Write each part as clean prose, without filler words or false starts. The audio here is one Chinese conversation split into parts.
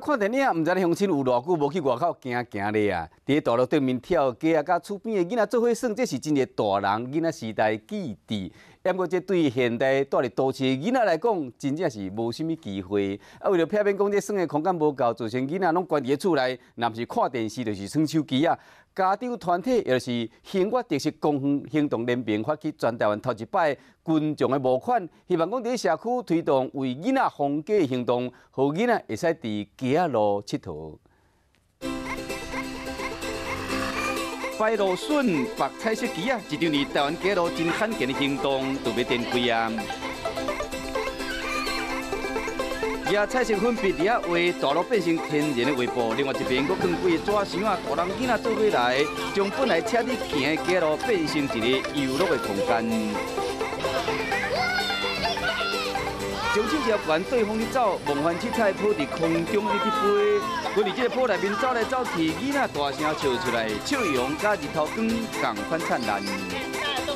看电影，唔知你乡亲有偌久无去外口行行咧啊？伫大路对面跳街啊，甲厝边的囡仔做伙耍，这是真个大人囡仔时代记忆。不过，这对现代住伫都市的囡仔来讲，真正是无啥物机会。啊，为了避免讲这耍的空间无够，造成囡仔拢关伫厝内，若不是看电视，就是耍手机啊。家长团体，也就是兴国特色公园行动联盟发起全台湾头一摆群众的募款，希望讲伫社区推动为囡仔防假行动，互囡仔会使伫街仔路佚佗。摆芦笋、白彩色旗啊，一场伫台湾街路真罕见的行动，就要展开啊！野彩色粉笔伫遐画大路变成天然的画布，另外一边佫放几个纸箱啊，大人囡仔做伙来，将本来车你行的街路变成一个游乐的空间。将手条管对风去走，梦幻七彩抛伫空中去飞，佮伫这个坡内面走来走去，囡仔大声笑出来，笑容甲日头光同款灿烂。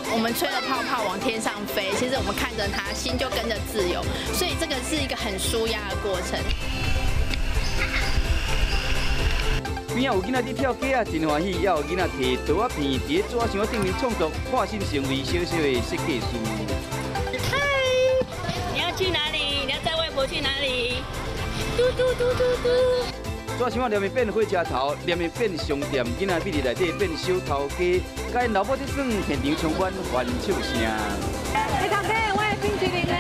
我们吹了泡泡往天上飞，其实我们看着它，心就跟着自由，所以这个是一个很舒压的过程。边仔有囡仔伫跳街啊，真欢喜；也有囡仔摕刀仔片伫纸箱顶面创作，化身成为小小的设计师。嗨，你要去哪里？你要带外婆去哪里？嘟嘟嘟嘟嘟。纸箱连面变火车头，连面变商店，囡仔比伫内底变小头家，甲因老母伫耍，现场充满欢笑声。你头家，我的冰淇淋呢？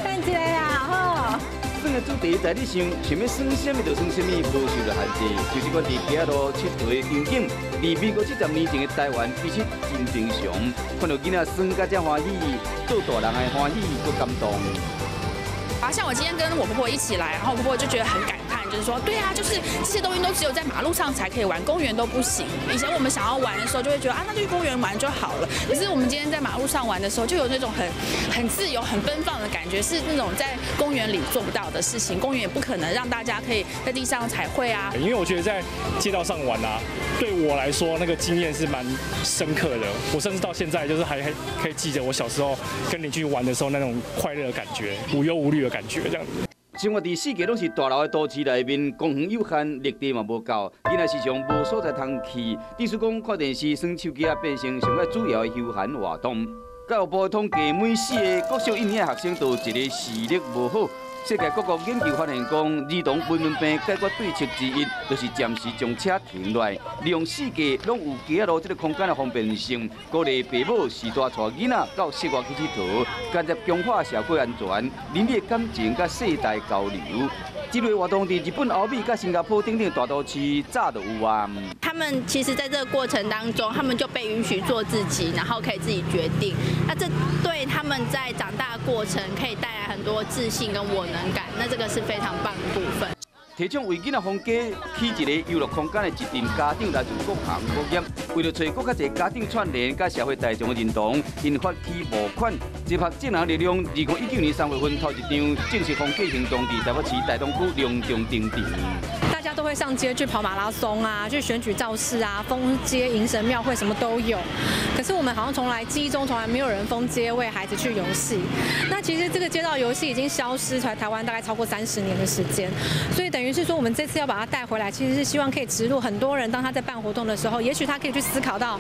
等一下啦，好。耍的主题在你想要耍什么就耍什么，无受到限制。就是阮伫街仔路佚佗的场景，离美国70年前的台湾其实真平常。看到囡仔耍甲这欢喜，做大人的欢喜搁感动。像我今天跟我婆婆一起来，然后我婆婆就觉得很感叹，就是说，对啊，就是这些东西都只有在马路上才可以玩，公园都不行。以前我们想要玩的时候，就会觉得啊，那就去公园玩就好了。可是我们今天在马路上玩的时候，就有那种很自由、很奔放的感觉，是那种在公园里做不到的事情。公园也不可能让大家可以在地上彩绘啊。因为我觉得在街道上玩啊，对我来说那个经验是蛮深刻的。我甚至到现在就是还可以记得我小时候跟邻居玩的时候那种快乐的感觉，无忧无虑的感觉。这样子，生活伫世界拢是大楼的都市内面，公园有限，绿地嘛无够，囡仔时常无所在通去。意思讲，看电视、耍手机啊，变成上个主要的休闲活动。教育部的统计，每4个国小1年的学生都有一个视力无好。世界各国研究发现讲，儿童文明病解决对策之一，就是暂时将车停落来，利用四界拢有街仔路这个空间的方便性，鼓励父母时代带囡仔到室外去佚佗，间接强化社会安全、邻里感情甲世代交流。这类活动伫日本、欧美甲新加坡等等大都市早就有啊。他们其实在这个过程当中，他们就被允许做自己，然后可以自己决定。那这对他们在长大的过程可以带来很多自信跟我能感，那这个是非常棒的部分。提倡为囡仔放假起一个游乐空间的一群家长来自各行各业，为了找更较侪家长串联，甲社会大众的认同，因发起募款，集合正能力量。2019年3月份头一场正式放假行动伫台北市大东区隆重登场。大家都会上街去跑马拉松啊，去选举造势啊，封街、迎神庙会什么都有。可是我们好像记忆中从来没有人封街为孩子去游戏。那其实这个街道游戏已经消失在台湾大概超过30年的时间，所以等于是说我们这次要把它带回来，其实是希望可以植入很多人，当他在办活动的时候，也许他可以去思考到，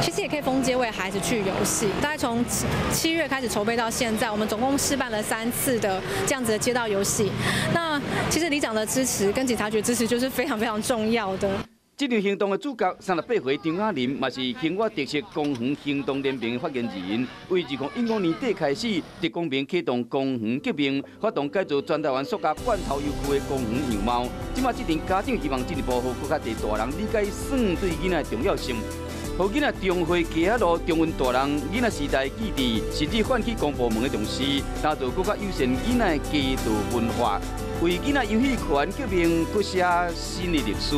其实也可以封街为孩子去游戏。大概从7月开始筹备到现在，我们总共试办了3次的这样子的街道游戏。那其实里长的支持跟警察局支持就是非常非常重要的。这场行动的主角38岁张雅玲，也是兴国特色公园行动联盟的发言人。为2015年底开始，特公平启动公园革命，发动改造全台湾所有罐头游区的公园样貌。即马这阵家长希望进一步互更加侪大人理解耍对囡仔的重要性，互囡仔重回街仔路，重温大人囡仔时代记忆，甚至唤起公部门的重视，打造更加友善囡仔的街道文化，为囡仔游戏权革命谱写新的历史。